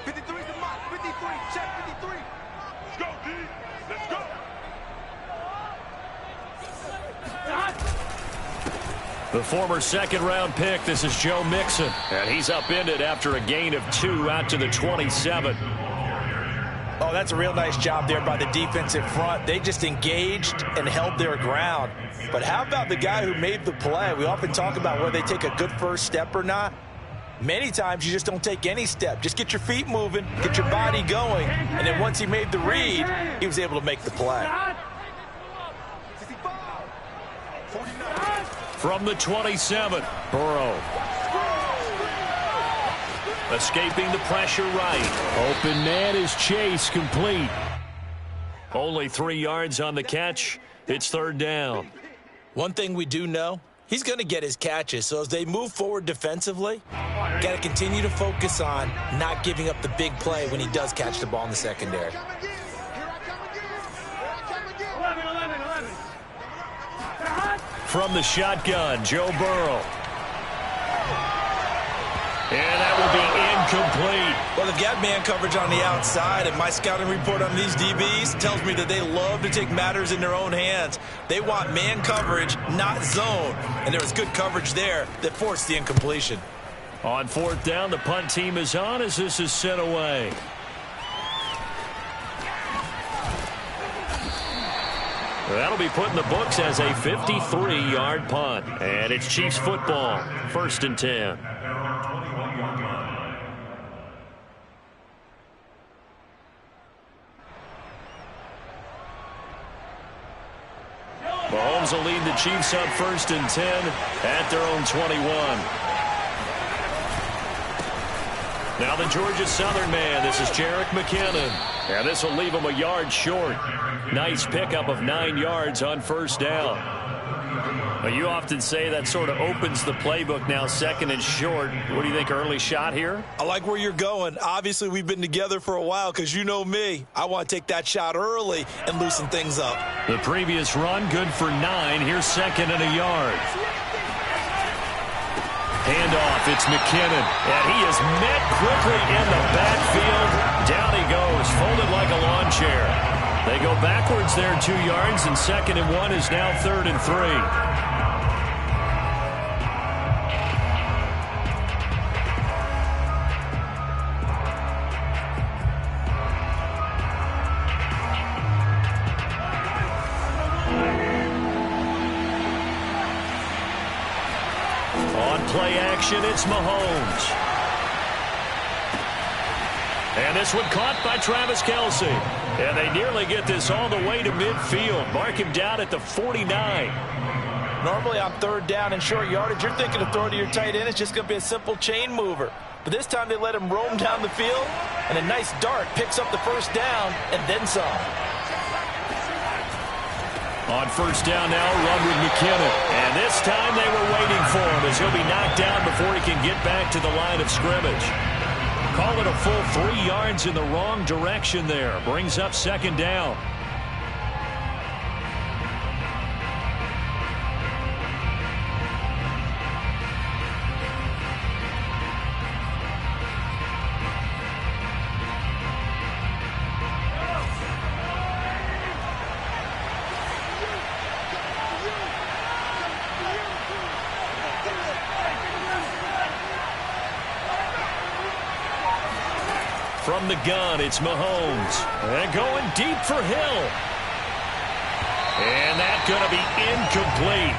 53's the mark. 53. Check 53. Go, D. Let's go. The former second-round pick, this is Joe Mixon. And he's upended after a gain of 2 out to the 27. Oh, that's a real nice job there by the defensive front. They just engaged and held their ground. But how about the guy who made the play? We often talk about whether they take a good first step or not. Many times you just don't take any step. Just get your feet moving, get your body going, and then once he made the read, he was able to make the play. From the 27, Burrow. Escaping the pressure right. Open man is Chase, complete. Only 3 yards on the catch. It's third down. One thing we do know, he's going to get his catches. So as they move forward defensively, got to continue to focus on not giving up the big play when he does catch the ball in the secondary. From the shotgun, Joe Burrow. And that will be incomplete. Well, they've got man coverage on the outside, and my scouting report on these DBs tells me that they love to take matters in their own hands. They want man coverage, not zone. And there was good coverage there that forced the incompletion. On fourth down, the punt team is on as this is sent away. That'll be put in the books as a 53-yard punt. And it's Chiefs football, 1st and 10. Mahomes will lead the Chiefs up 1st and 10 at their own 21. Now the Georgia Southern man, this is Jerick McKinnon. And this will leave him a yard short. Nice pickup of 9 yards on first down. Well, you often say that sort of opens the playbook now, 2nd and short. What do you think, early shot here? I like where you're going. Obviously, we've been together for a while because you know me. I want to take that shot early and loosen things up. The previous run, good for 9. Here's 2nd and a yard. Handoff, it's McKinnon. And he is met quickly in the backfield. Down he goes, folded like a lawn chair. They go backwards there 2 yards, and 2nd and 1 is now 3rd and 3. Play action, it's Mahomes. And this one caught by Travis Kelce. And they nearly get this all the way to midfield. Mark him down at the 49. Normally on 3rd down and short yardage, you're thinking of throwing to your tight end. It's just going to be a simple chain mover. But this time they let him roam down the field, and a nice dart picks up the 1st down and then some. On 1st down now, run with McKinnon. And this time they were waiting for him as he'll be knocked down before he can get back to the line of scrimmage. Call it a full 3 yards in the wrong direction there. Brings up 2nd down. From the gun, it's Mahomes. And going deep for Hill. And that's going to be incomplete.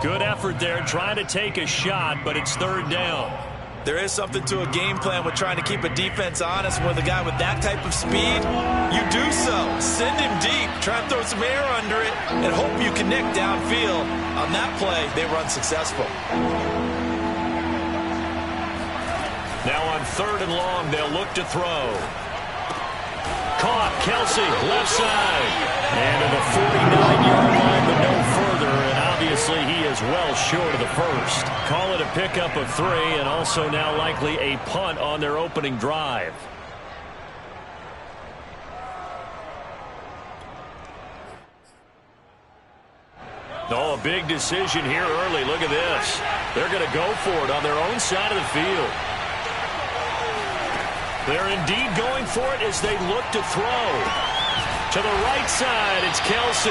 Good effort there trying to take a shot, but it's 3rd down. There is something to a game plan with trying to keep a defense honest. With a guy with that type of speed, you do so. Send him deep. Try and throw some air under it and hope you connect downfield. On that play, they were unsuccessful. Now on 3rd and long, they'll look to throw. Caught, Kelce, left side. And to the 49-yard line, but no further. And obviously, he is well short of the 1st. Call it a pickup of 3, and also now likely a punt on their opening drive. Oh, a big decision here early. Look at this. They're going to go for it on their own side of the field. They're indeed going for it as they look to throw. To the right side, it's Kelsey.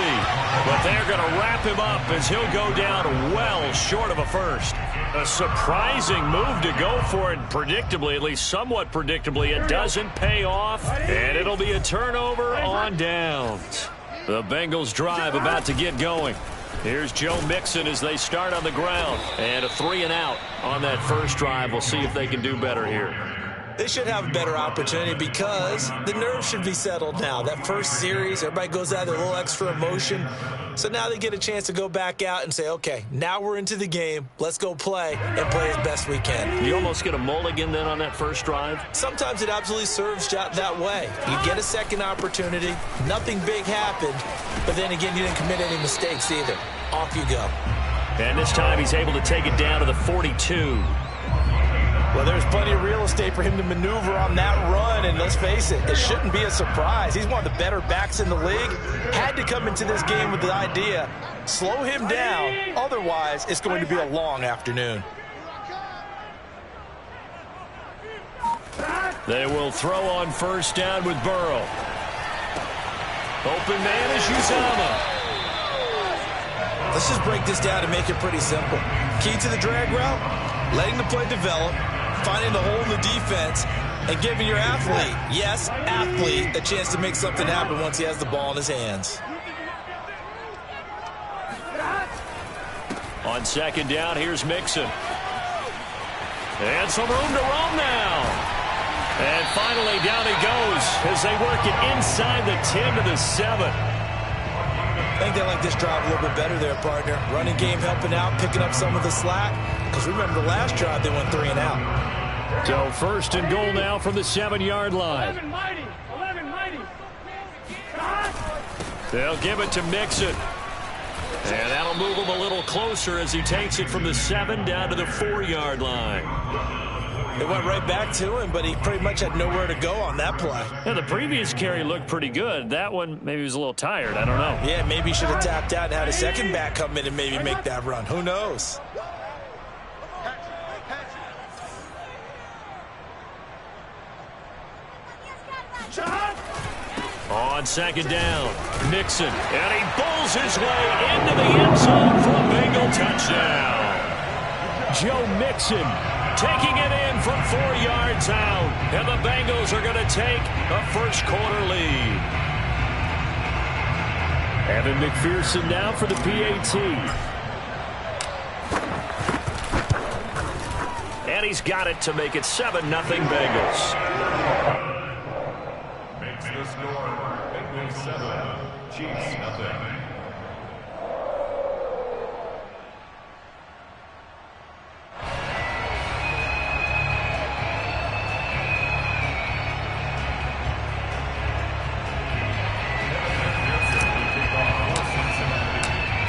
But they're going to wrap him up as he'll go down well short of a first. A surprising move to go for it. Predictably, at least somewhat predictably, it doesn't pay off. And it'll be a turnover on downs. The Bengals drive about to get going. Here's Joe Mixon as they start on the ground. And a 3-and-out on that first drive. We'll see if they can do better here. They should have a better opportunity because the nerves should be settled now. That first series, everybody goes out with a little extra emotion. So now they get a chance to go back out and say, okay, now we're into the game. Let's go play and play as best we can. You almost get a mulligan then on that first drive? Sometimes it absolutely serves that way. You get a second opportunity. Nothing big happened. But then again, you didn't commit any mistakes either. Off you go. And this time he's able to take it down to the 42. Well, there's plenty of real estate for him to maneuver on that run, and let's face it, it shouldn't be a surprise. He's one of the better backs in the league. Had to come into this game with the idea, slow him down, otherwise it's going to be a long afternoon. They will throw on first down with Burrow. Open man is Uzomah. Let's just break this down and make it pretty simple. Key to the drag route, letting the play develop, finding the hole in the defense, and giving your athlete, yes, athlete, a chance to make something happen once he has the ball in his hands. On second down, here's Mixon. And some room to roam now. And finally, down he goes as they work it inside the 10 to the 7. I think they like this drive a little bit better there, partner. Running game helping out, picking up some of the slack. Because remember the last drive, they went 3-and-out. So first and goal now from the 7-yard line. 11 mighty. They'll give it to Mixon. And that'll move him a little closer as he takes it from the 7 down to the 4-yard line. It went right back to him, but he pretty much had nowhere to go on that play. Yeah, the previous carry looked pretty good. That one, maybe he was a little tired. I don't know. Yeah, maybe he should have tapped out and had a second back come in and maybe make that run. Who knows? On second down, Mixon, and he bowls his way into the end zone for a Bengal touchdown. Joe Mixon taking it in from 4 yards out, and the Bengals are going to take a first-quarter lead. Evan McPherson now for the PAT. And he's got it to make it 7-0 Bengals. Makes the score. Bengals 7, Chiefs nothing.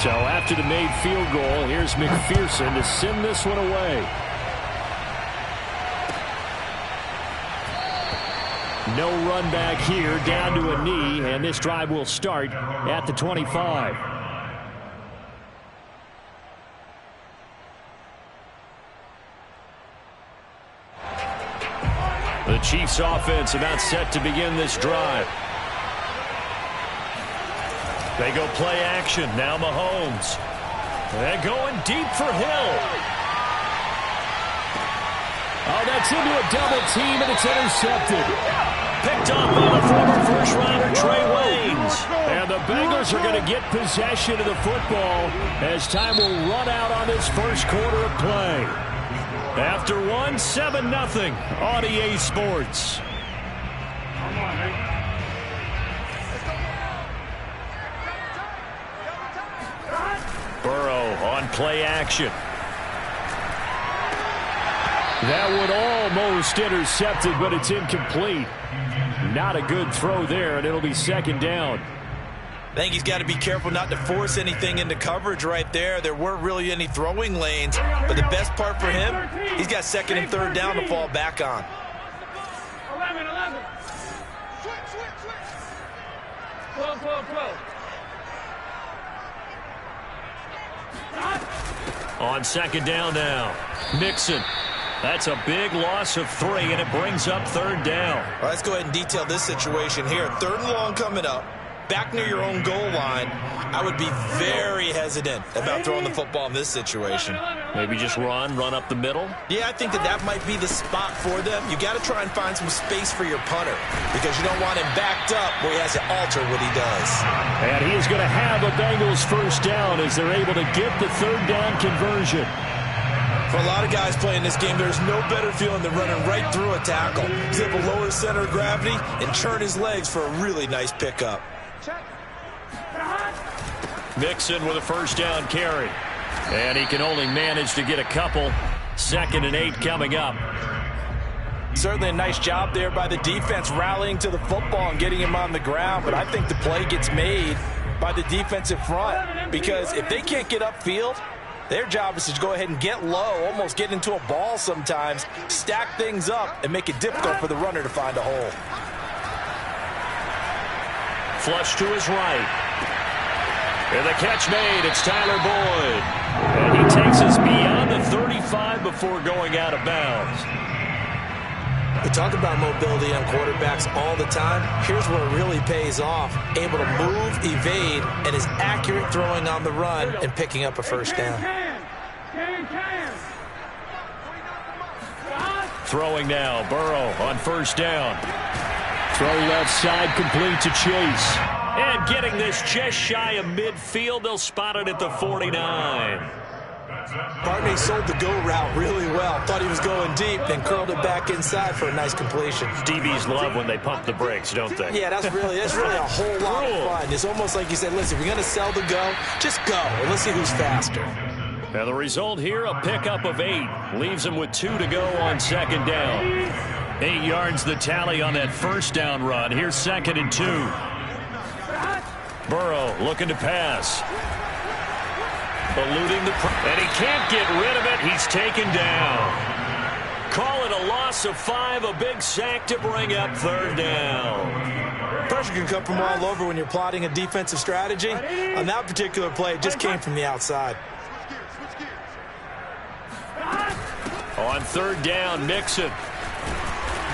So after the made field goal, here's McPherson to send this one away. No run back here, down to a knee, and this drive will start at the 25. The Chiefs offense about set to begin this drive. They go play action. Now Mahomes. They're going deep for Hill. Oh, that's into a double team, and it's intercepted. Picked up by the former first-rounder Trey Waynes. And the Bengals are going to get possession of the football as time will run out on this first quarter of play. After one, 7-0 on EA Sports. Burrow on play action. That one almost intercepted, but it's incomplete. Not a good throw there, and it'll be second down. I think he's got to be careful not to force anything into coverage right there. There weren't really any throwing lanes, but the best part for him, he's got second and third down to fall back on. 11. 12. On second down now, Mixon. That's a big loss of 3, and it brings up 3rd down. Well, let's go ahead and detail this situation here. 3rd and long coming up. Back near your own goal line, I would be very hesitant about throwing the football in this situation. Maybe just run up the middle? Yeah, I think that might be the spot for them. You got to try and find some space for your punter because you don't want him backed up where he has to alter what he does. And he is going to have a Bengals 1st down as they're able to get the 3rd down conversion. For a lot of guys playing this game, there's no better feeling than running right through a tackle. He's able to lower his center of gravity and churn his legs for a really nice pickup. Mixon with a 1st down carry. And he can only manage to get a couple. 2nd and 8 coming up. Certainly a nice job there by the defense rallying to the football and getting him on the ground. But I think the play gets made by the defensive front because if they can't get upfield, their job is to go ahead and get low, almost get into a ball sometimes, stack things up, and make it difficult for the runner to find a hole. Flush to his right. And the catch made. It's Tyler Boyd. And he takes us beyond the 35 before going out of bounds. We talk about mobility on quarterbacks all the time. Here's where it really pays off. Able to move, evade, and is accurate throwing on the run and picking up a 1st down. Throwing now. Burrow on 1st down. Throw left side complete to Chase. And getting this just shy of midfield. They'll spot it at the 49. Barney sold the go route really well. Thought he was going deep, then curled it back inside for a nice completion. DBs love when they pump the brakes, don't they? Yeah, that's really a whole lot of fun. It's almost like you said, listen, if you're going to sell the go, just go, and let's see who's faster. Now the result here, a pickup of 8. Leaves him with 2 to go on 2nd down. 8 yards the tally on that 1st down run. Here's 2nd and 2. Burrow looking to pass. Eluding and he can't get rid of it. He's taken down. Call it a loss of 5, a big sack to bring up 3rd down. Pressure can come from all over when you're plotting a defensive strategy. On that particular play, it just came from the outside. On 3rd down, Mixon.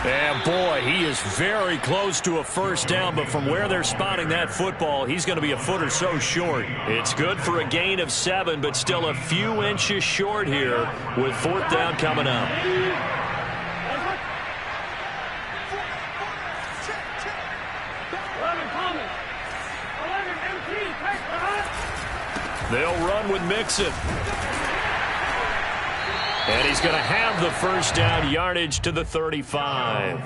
And boy, he is very close to a 1st down, but from where they're spotting that football, he's going to be a foot or so short. It's good for a gain of 7, but still a few inches short here with 4th down coming up. They'll run with Mixon. And he's going to have the 1st down, yardage to the 35.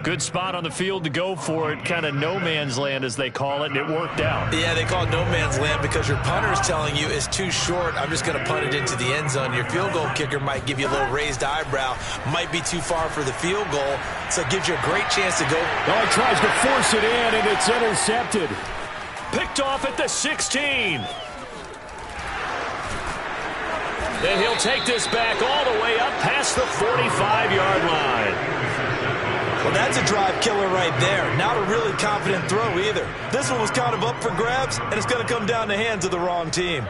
Good spot on the field to go for it. Kind of no man's land, as they call it, and it worked out. Yeah, they call it no man's land because your punter is telling you it's too short. I'm just going to punt it into the end zone. Your field goal kicker might give you a little raised eyebrow. Might be too far for the field goal, so it gives you a great chance to go. Oh, he tries to force it in, and it's intercepted. Picked off at the 16. And he'll take this back all the way up past the 45-yard line. Well, that's a drive killer right there. Not a really confident throw either. This one was kind of up for grabs, and it's going to come down the hands of the wrong team.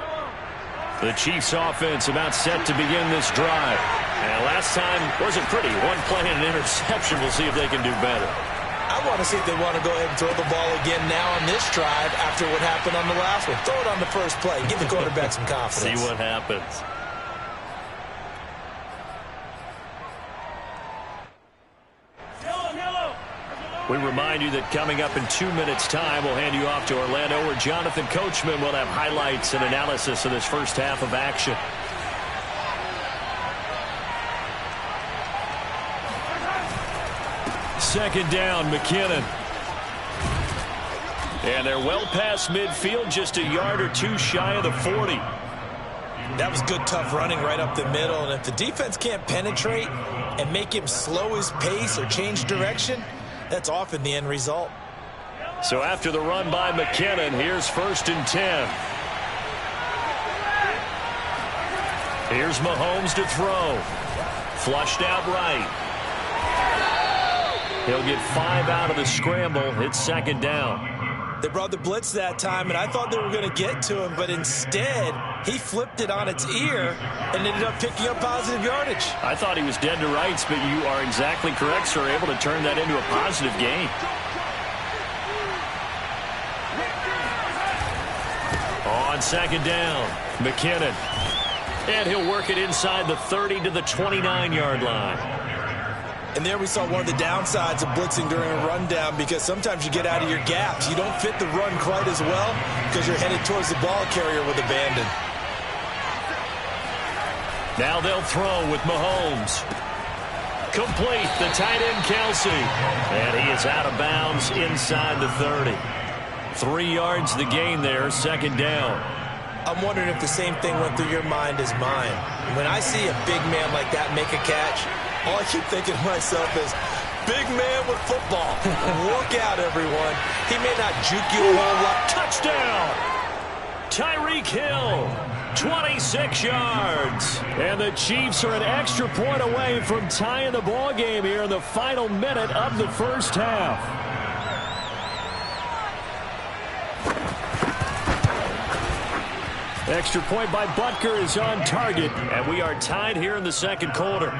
The Chiefs offense about set to begin this drive. And last time wasn't pretty. One play and an interception. We'll see if they can do better. I want to see if they want to go ahead and throw the ball again now on this drive after what happened on the last one. Throw it on the first play. Give the quarterback some confidence. See what happens. We remind you that coming up in 2 minutes' time, we'll hand you off to Orlando, where Jonathan Coachman will have highlights and analysis of this first half of action. Second down, McKinnon. And they're well past midfield, just a yard or two shy of the 40. That was good, tough running right up the middle. And if the defense can't penetrate and make him slow his pace or change direction, that's often the end result. So after the run by McKinnon, here's 1st and 10. Here's Mahomes to throw. Flushed out right. He'll get 5 out of the scramble. It's 2nd down. They brought the blitz that time, and I thought they were going to get to him, but instead, he flipped it on its ear and ended up picking up positive yardage. I thought he was dead to rights, but you are exactly correct, sir. Able to turn that into a positive gain. On second down, McKinnon. And he'll work it inside the 30 to the 29-yard line. And there we saw one of the downsides of blitzing during a rundown, because sometimes you get out of your gaps. You don't fit the run quite as well because you're headed towards the ball carrier with abandon. Now they'll throw with Mahomes. Complete, the tight end Kelsey. And he is out of bounds inside the 30. 3 yards the gain there, second down. I'm wondering if the same thing went through your mind as mine. When I see a big man like that make a catch, all I keep thinking to myself is, big man with football. Look out, everyone. He may not juke you a whole lot. Touchdown! Tyreek Hill, 26 yards. And the Chiefs are an extra point away from tying the ball game here in the final minute of the first half. Extra point by Butker is on target, and we are tied here in the second quarter.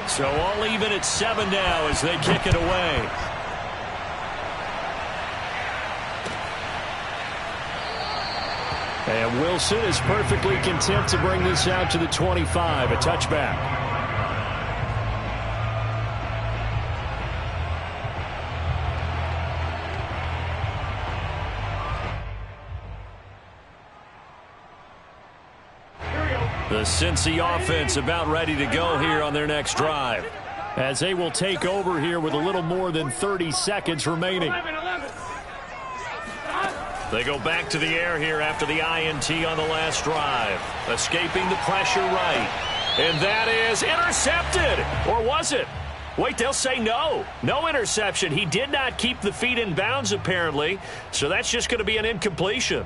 So all even at 7 now as they kick it away. And Wilson is perfectly content to bring this out to the 25, a touchback. The Cincy offense about ready to go here on their next drive, as they will take over here with a little more than 30 seconds remaining. They go back to the air here after the INT on the last drive. Escaping the pressure right. And that is intercepted. Or was it? Wait, they'll say no. No interception. He did not keep the feet in bounds, apparently. So that's just going to be an incompletion.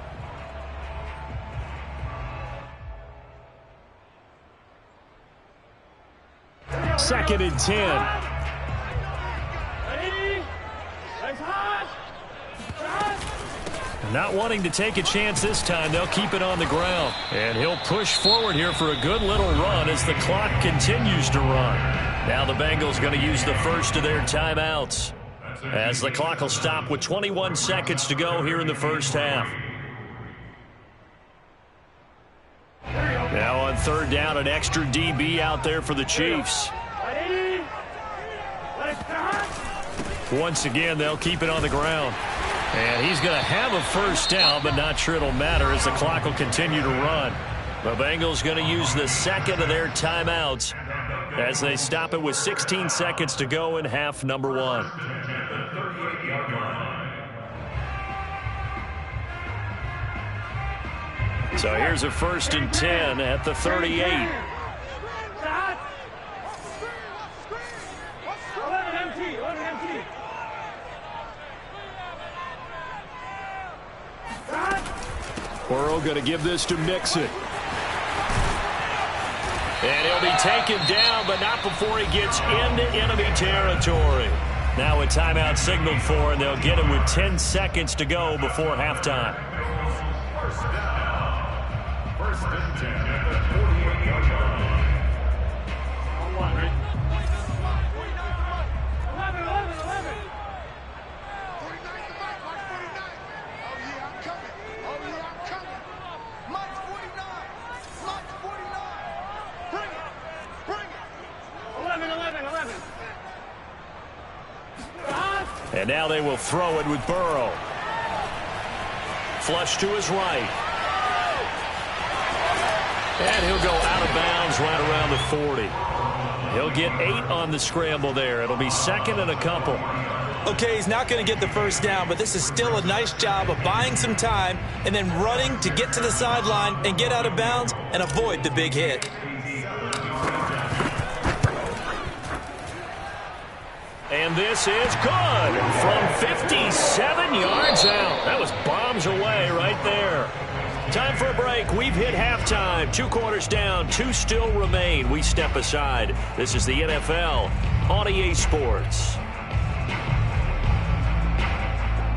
Second and 10. Not wanting to take a chance this time, they'll keep it on the ground. And he'll push forward here for a good little run as the clock continues to run. Now the Bengals going to use the first of their timeouts, as the clock will stop with 21 seconds to go here in the first half. Now on third down, an extra DB out there for the Chiefs. Once again, they'll keep it on the ground. And he's going to have a first down, but not sure it'll matter as the clock will continue to run. The Bengals going to use the second of their timeouts as they stop it with 16 seconds to go in half number 1. So here's a first and 10 at the 38. Burrow going to give this to Mixon. And he'll be taken down, but not before he gets into enemy territory. Now a timeout signaled for, and they'll get it with 10 seconds to go before halftime. First and 10 at the 48-yard line. 11. And now they will throw it with Burrow. Flush to his right. And he'll go out of bounds right around the 40. He'll get 8 on the scramble there. It'll be second and a couple. Okay, he's not going to get the first down, but this is still a nice job of buying some time and then running to get to the sideline and get out of bounds and avoid the big hit. And this is good from 57 yards out. That was bombs away right there. Time for a break. We've hit halftime. 2 quarters down. 2 still remain. We step aside. This is the NFL on EA Sports.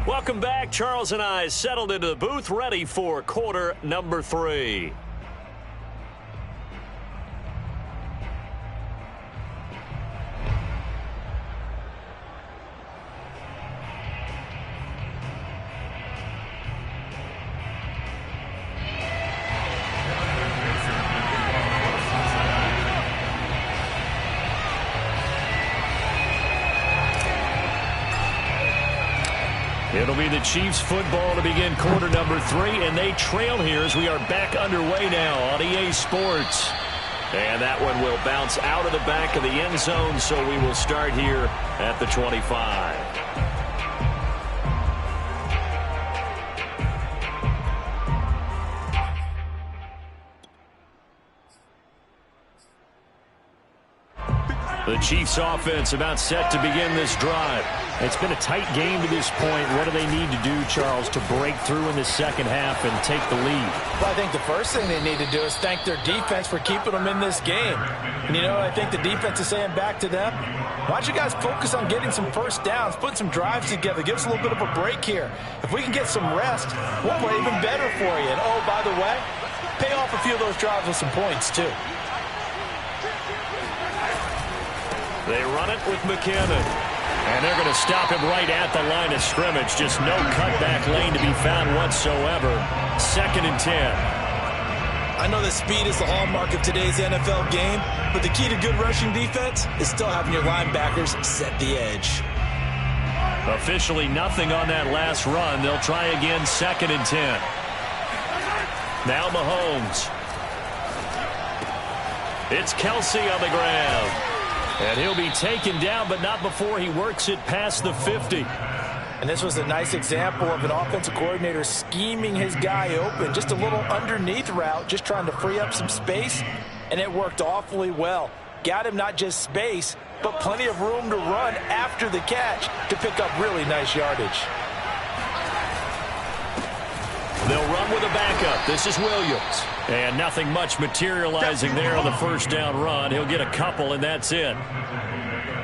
Welcome back. Charles and I settled into the booth, ready for quarter number 3. It'll be the Chiefs football to begin quarter number 3, and they trail here as we are back underway now on EA Sports. And that one will bounce out of the back of the end zone, so we will start here at the 25. The Chiefs offense about set to begin this drive. It's been a tight game to this point. What do they need to do, Charles, to break through in the second half and take the lead? Well, I think the first thing they need to do is thank their defense for keeping them in this game. And you know, I think the defense is saying back to them, why don't you guys focus on getting some first downs, putting some drives together, give us a little bit of a break here. If we can get some rest, we'll play even better for you. And oh, by the way, pay off a few of those drives with some points, too. They run it with McKinnon. And they're going to stop him right at the line of scrimmage. Just no cutback lane to be found whatsoever. 2nd and 10. I know that speed is the hallmark of today's NFL game, but the key to good rushing defense is still having your linebackers set the edge. Officially nothing on that last run. They'll try again 2nd and 10. Now Mahomes. It's Kelsey on the ground. And he'll be taken down, but not before he works it past the 50. And this was a nice example of an offensive coordinator scheming his guy open. Just a little underneath route, just trying to free up some space, and it worked awfully well. Got him not just space, but plenty of room to run after the catch to pick up really nice yardage. They'll run with a backup. This is Williams. And nothing much materializing there on the first down run. He'll get a couple, and that's it.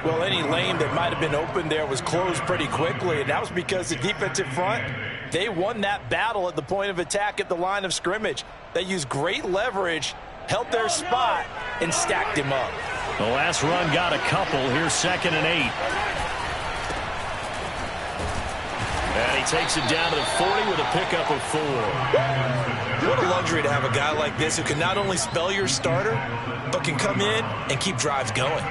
Well, any lane that might have been open there was closed pretty quickly, and that was because the defensive front, they won that battle at the point of attack at the line of scrimmage. They used great leverage, held their spot, and stacked him up. The last run got a couple. Here's 2nd and 8. And he takes it down to the 40 with a pickup of 4. What a luxury to have a guy like this who can not only spell your starter, but can come in and keep drives going.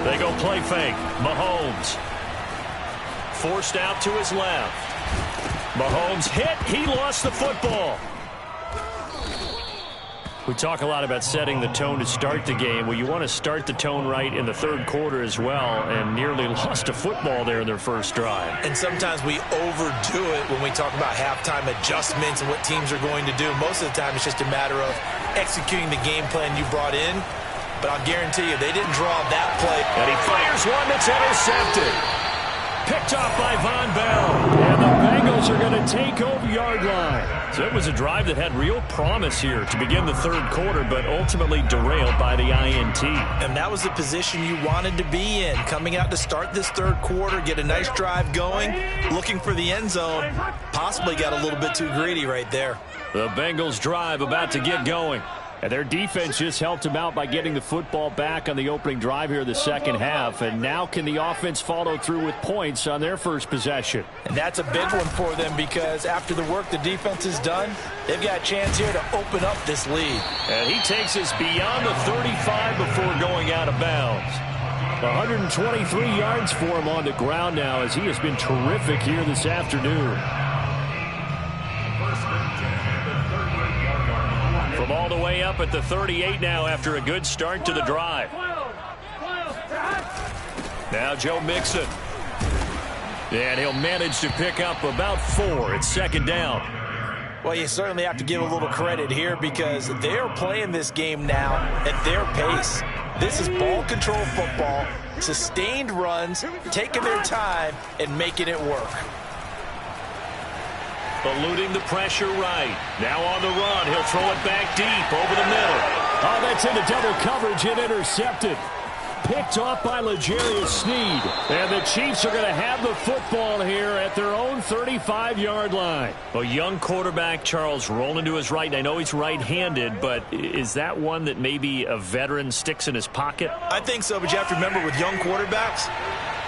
They go play fake. Mahomes. Forced out to his left. Mahomes hit. He lost the football. We talk a lot about setting the tone to start the game. Well, you want to start the tone right in the third quarter as well, and nearly lost a football there in their first drive. And sometimes we overdo it when we talk about halftime adjustments and what teams are going to do. Most of the time it's just a matter of executing the game plan you brought in. But I'll guarantee you they didn't draw that play. And he fires one that's intercepted. Picked off by Von Bell. And the Bengals are going to take over yard line. So it was a drive that had real promise here to begin the third quarter, but ultimately derailed by the INT. And that was the position you wanted to be in. Coming out to start this third quarter, get a nice drive going, looking for the end zone. Possibly got a little bit too greedy right there. The Bengals drive about to get going. And their defense just helped them out by getting the football back on the opening drive here in the second half. And now can the offense follow through with points on their first possession? And that's a big one for them because after the work the defense has done, they've got a chance here to open up this lead. And he takes us beyond the 35 before going out of bounds. 123 yards for him on the ground now as he has been terrific here this afternoon. From all the way up at the 38 now after a good start to the drive. Now Joe Mixon. And he'll manage to pick up about 4. It's second down. Well, you certainly have to give a little credit here because they're playing this game now at their pace. This is ball control football, sustained runs, taking their time and making it work. Eluding the pressure right. Now on the run. He'll throw it back deep over the middle. Oh, that's into double coverage and intercepted. Picked off by L'Jarius Sneed. And the Chiefs are going to have the football here at their own 35-yard line. A young quarterback, Charles, rolling to his right. And I know he's right-handed, but is that one that maybe a veteran sticks in his pocket? I think so, but you have to remember with young quarterbacks,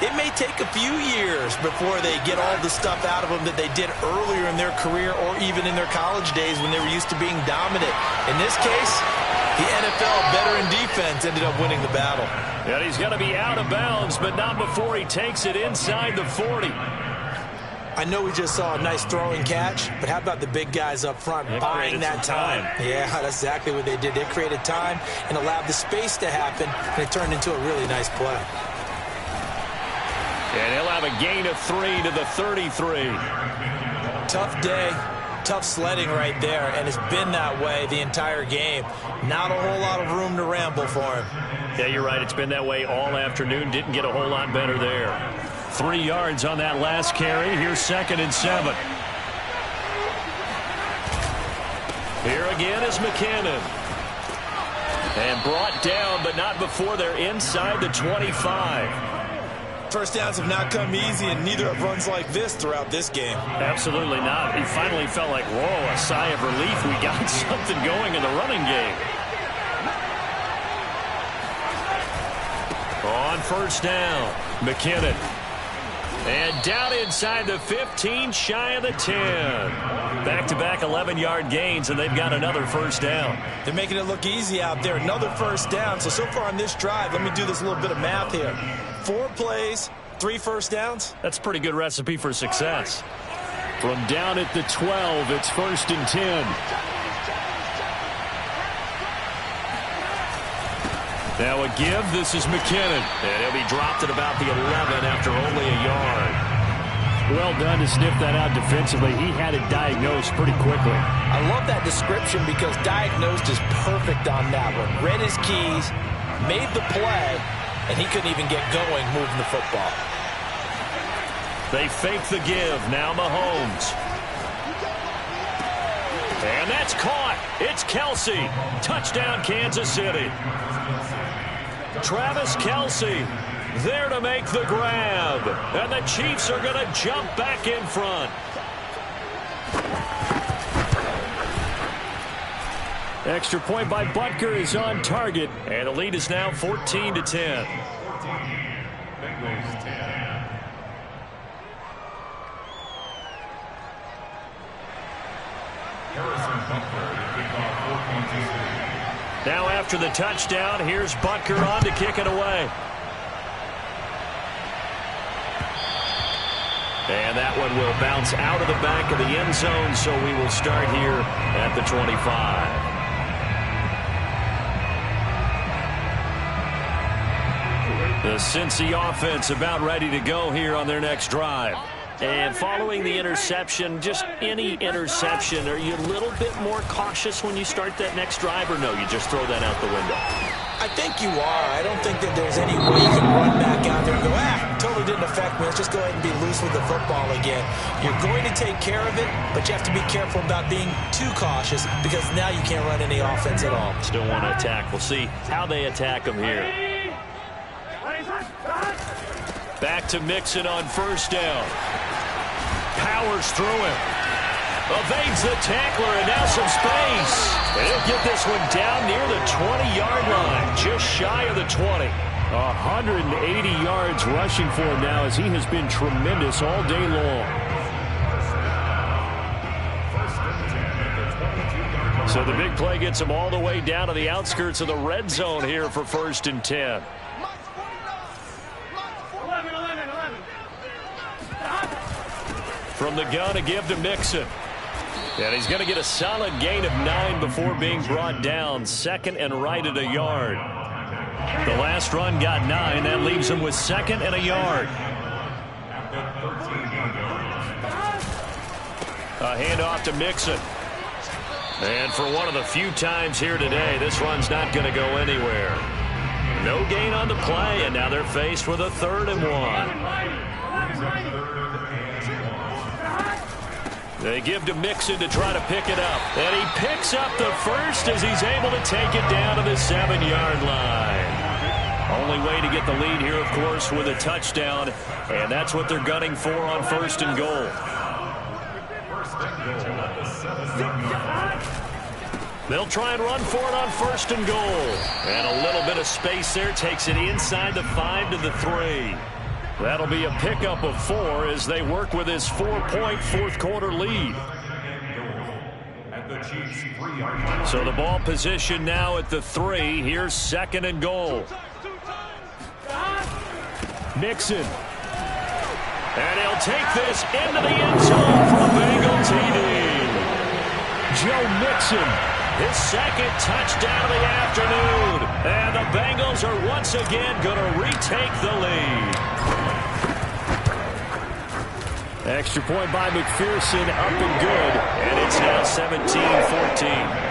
it may take a few years before they get all the stuff out of them that they did earlier in their career or even in their college days when they were used to being dominant. In this case, the NFL veteran defense ended up winning the battle. And he's going to be out of bounds, but not before he takes it inside the 40. I know we just saw a nice throwing catch, but how about the big guys up front buying that time? Yeah, that's exactly what they did. They created time and allowed the space to happen, and it turned into a really nice play. And he'll have a gain of 3 to the 33. Tough day. Tough sledding right there, and it's been that way the entire game. Not a whole lot of room to ramble for him. Yeah, you're right. It's been that way all afternoon. Didn't get a whole lot better there. 3 yards on that last carry. Here's 2nd and 7. Here again is McKinnon. And brought down, but not before they're inside the 25. First downs have not come easy, and neither have runs like this throughout this game. Absolutely not. He finally felt like, whoa, a sigh of relief. We got something going in the running game. On first down, McKinnon. And down inside the 15, shy of the 10. Back-to-back 11-yard gains, and they've got another first down. They're making it look easy out there. Another first down. So far on this drive, let me do this little bit of math here. 4 plays, 3 first downs. That's a pretty good recipe for success. From down at the 12, it's 1st and 10. Now a give. This is McKinnon. And he'll be dropped at about the 11 after only a yard. Well done to sniff that out defensively. He had it diagnosed pretty quickly. I love that description because diagnosed is perfect on that one. Read his keys, made the play, and he couldn't even get going moving the football. They fake the give. Now Mahomes. And that's caught. It's Kelce. Touchdown, Kansas City. Travis Kelce there to make the grab. And the Chiefs are going to jump back in front. Extra point by Butker is on target. And the lead is now 14-10. Now after the touchdown, here's Butker on to kick it away. And that one will bounce out of the back of the end zone, so we will start here at the 25. The Cincy offense about ready to go here on their next drive. And following the interception, just any interception, are you a little bit more cautious when you start that next drive, or no, you just throw that out the window? I think you are. I don't think that there's any way you can run back out there and go, totally didn't affect me. Let's just go ahead and be loose with the football again. You're going to take care of it, but you have to be careful about being too cautious because now you can't run any offense at all. Still want to attack. We'll see how they attack them here. Back to Mixon on first down. Powers through him. Evades the tackler, and now some space. And he'll get this one down near the 20-yard line, just shy of the 20. 180 yards rushing for him now as he has been tremendous all day long. So the big play gets him all the way down to the outskirts of the red zone here for 1st and 10. From the gun, a give to Mixon. And he's going to get a solid gain of 9 before being brought down. 2nd and right at a yard. The last run got 9. That leaves him with 2nd and a yard. A handoff to Mixon. And for one of the few times here today, this run's not going to go anywhere. No gain on the play, and now they're faced with a 3rd and 1. They give to Mixon to try to pick it up. And he picks up the first as he's able to take it down to the 7-yard line. Only way to get the lead here, of course, with a touchdown. And that's what they're gunning for on 1st and goal. They'll try and run for it on 1st and goal. And a little bit of space there takes it inside the 5 to the 3. That'll be a pickup of 4 as they work with his 4-point fourth-quarter lead. So the ball position now at the 3. Here's 2nd and goal. Mixon. And he'll take this into the end zone for a Bengal TD. Joe Mixon, his 2nd touchdown of the afternoon. And the Bengals are once again going to retake the lead. Extra point by McPherson, up and good. And it's now 17-14.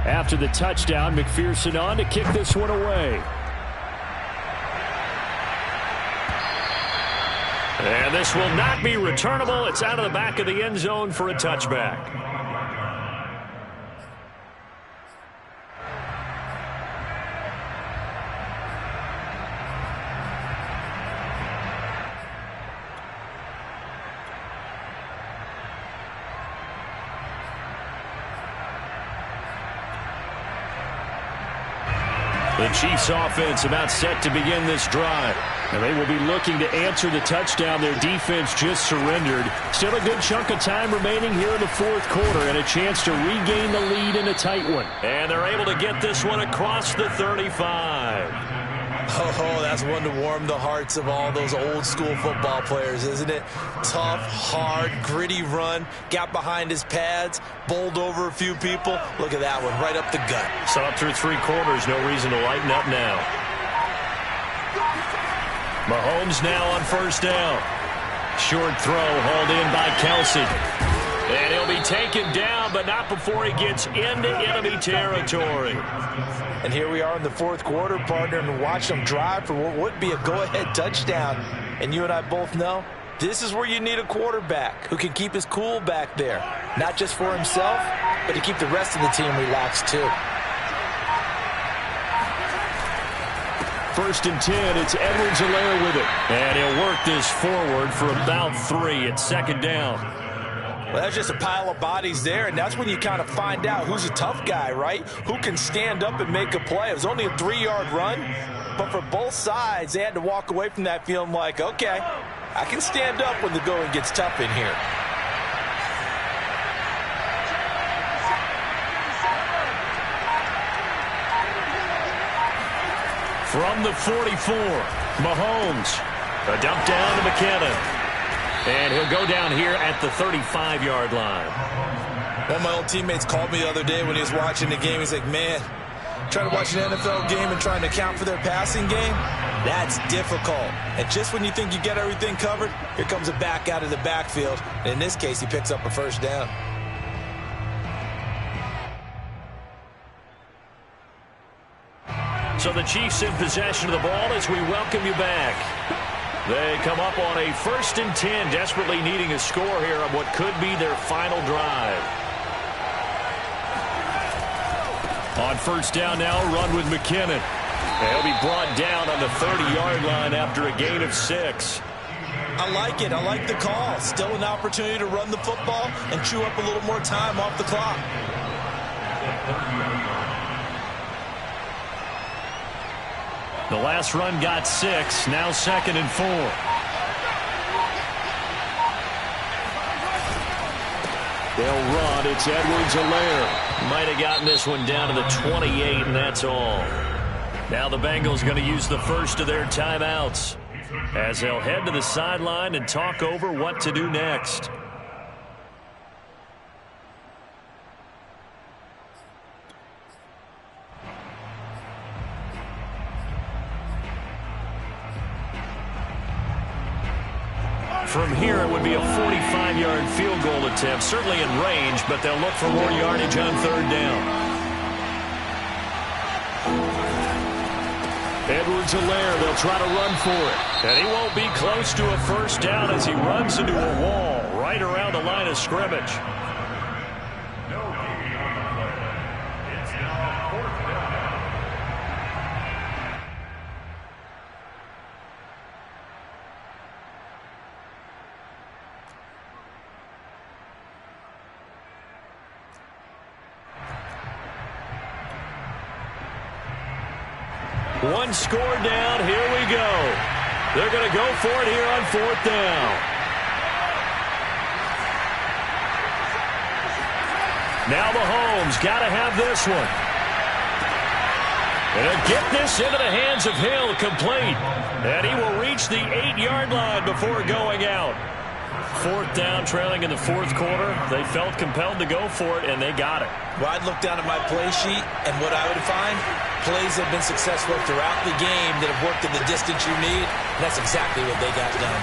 After the touchdown, McPherson on to kick this one away. And this will not be returnable. It's out of the back of the end zone for a touchback. The Chiefs offense about set to begin this drive. And they will be looking to answer the touchdown their defense just surrendered. Still a good chunk of time remaining here in the 4th quarter and a chance to regain the lead in a tight one. And they're able to get this one across the 35. Oh, that's one to warm the hearts of all those old school football players, isn't it? Tough, hard, gritty run. Got behind his pads, bowled over a few people. Look at that one, right up the gut. So up through 3 quarters, no reason to lighten up now. Mahomes now on 1st down. Short throw hauled in by Kelsey. And he'll be taken down, but not before he gets into enemy territory. And here we are in the 4th quarter, partner, and watch them drive for what would be a go-ahead touchdown. And you and I both know this is where you need a quarterback who can keep his cool back there. Not just for himself, but to keep the rest of the team relaxed too. 1st and 10, it's Edwards-Helaire with it. And he'll work this forward for about 3 at 2nd down. Well, that's just a pile of bodies there, and that's when you kind of find out who's a tough guy, right? Who can stand up and make a play. It was only a 3-yard run, but for both sides, they had to walk away from that feeling like, okay, I can stand up when the going gets tough in here. From the 44, Mahomes. A dump down to McKinnon. And he'll go down here at the 35-yard line. One of my old teammates called me the other day when he was watching the game. He's like, man, trying to watch an NFL game and trying to account for their passing game, that's difficult. And just when you think you get everything covered, here comes a back out of the backfield. And in this case, he picks up a 1st down. So the Chiefs in possession of the ball as we welcome you back. They come up on a 1st and 10, desperately needing a score here on what could be their final drive. On 1st down now, run with McKinnon. He'll be brought down on the 30-yard line after a gain of 6. I like it. I like the call. Still an opportunity to run the football and chew up a little more time off the clock. The last run got 6, now 2nd and 4. They'll run. It's Edwards-Helaire. Might have gotten this one down to the 28, and that's all. Now the Bengals going to use the first of their timeouts as they'll head to the sideline and talk over what to do next. From here, it would be a 45-yard field goal attempt, certainly in range, but they'll look for more yardage on third down. Edwards-Helaire, they'll try to run for it. And he won't be close to a first down as he runs into a wall right around the line of scrimmage. One score down. Here we go. They're going to go for it here on fourth down. Now Mahomes got to have this one. And he'll get this into the hands of Hill, complete. And he will reach the 8-yard line before going out. Fourth down, trailing in the fourth quarter. They felt compelled to go for it, and they got it. Well, I'd look down at my play sheet, and what I would find, plays have been successful throughout the game that have worked in the distance you need, and that's exactly what they got done.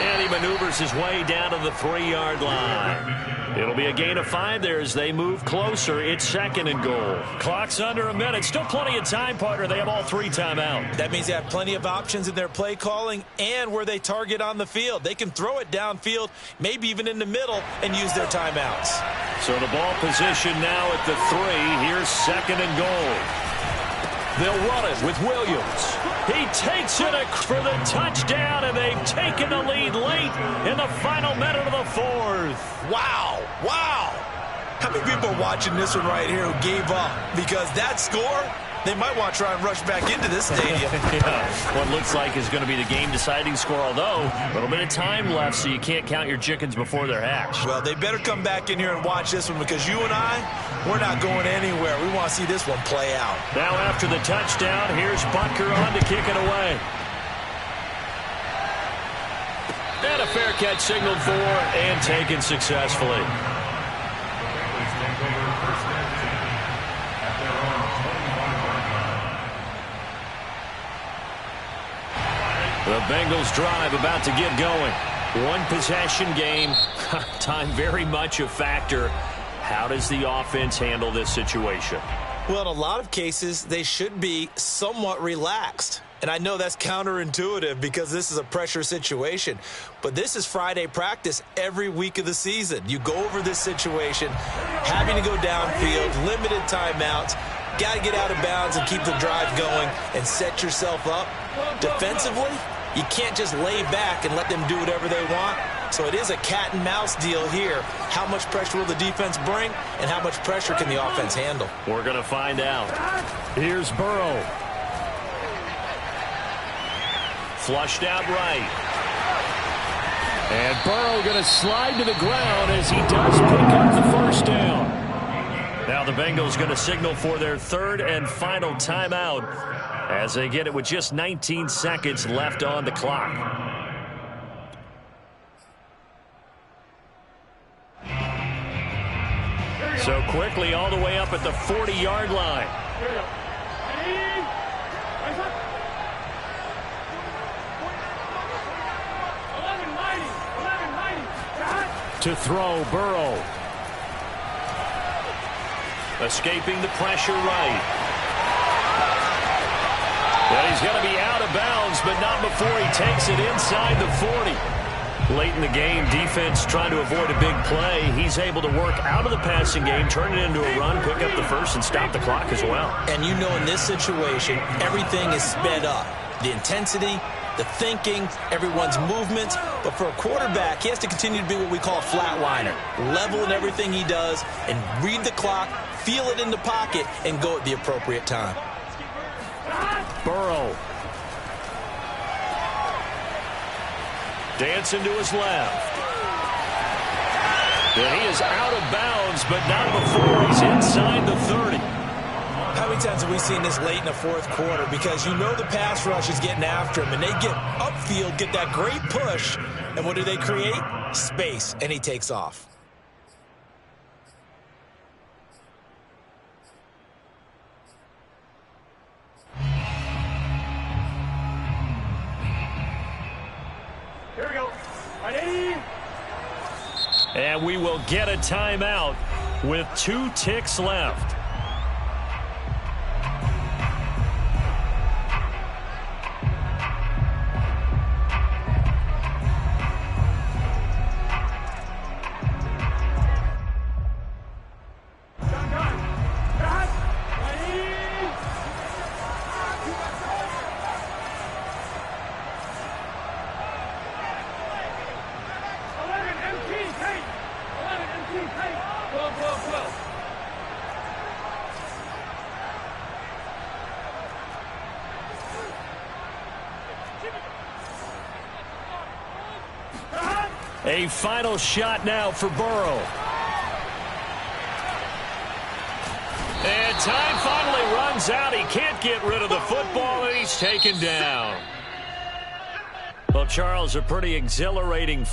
And he maneuvers his way down to the 3-yard line. It'll be a gain of 5 there as they move closer. It's second and goal. Clock's under a minute. Still plenty of time, partner. They have all 3 timeouts. That means they have plenty of options in their play calling and where they target on the field. They can throw it downfield, maybe even in the middle, and use their timeouts. So the ball position now at the 3. Here's second and goal. They'll run it with Williams. He takes it for the touchdown, and they've taken the lead late in the final minute of the fourth. Wow. Wow. How many people are watching this one right here who gave up? Because that score, they might want to try and rush back into this stadium. Yeah. What looks like is going to be the game-deciding score, although a little bit of time left, so you can't count your chickens before they're hatched. Well, they better come back in here and watch this one, because you and I, we're not going anywhere. We want to see this one play out. Now after the touchdown, here's Butker on to kick it away. And a fair catch signaled for and taken successfully. The Bengals drive about to get going. One possession game. Time very much a factor. How does the offense handle this situation? Well, in a lot of cases, they should be somewhat relaxed. And I know that's counterintuitive because this is a pressure situation. But this is Friday practice every week of the season. You go over this situation, having to go downfield, limited timeouts, got to get out of bounds and keep the drive going and set yourself up. Defensively, you can't just lay back and let them do whatever they want. So it is a cat and mouse deal here. How much pressure will the defense bring, and how much pressure can the offense handle? We're going to find out. Here's Burrow. Flushed out right. And Burrow going to slide to the ground as he does pick up the first down. Now the Bengals going to signal for their third and final timeout as they get it with just 19 seconds left on the clock. So quickly all the way up at the 40-yard line. To throw, Burrow. Escaping the pressure right. Well, he's going to be out of bounds, but not before he takes it inside the 40. Late in the game, defense trying to avoid a big play. He's able to work out of the passing game, turn it into a run, pick up the first, and stop the clock as well. And you know in this situation, everything is sped up. The intensity, the thinking, everyone's movements. But for a quarterback, he has to continue to be what we call a flatliner. Level in everything he does and read the clock, feel it in the pocket, and go at the appropriate time. Burrow. Dancing to his left. And he is out of bounds, but not before he's inside the 30. How many times have we seen this late in the fourth quarter? Because you know the pass rush is getting after him, and they get upfield, get that great push, and what do they create? Space, and he takes off. Here we go. Ready? And we will get a timeout with 2 ticks left. A final shot now for Burrow. And time finally runs out. He can't get rid of the football, and he's taken down. Well, Charles, a pretty exhilarating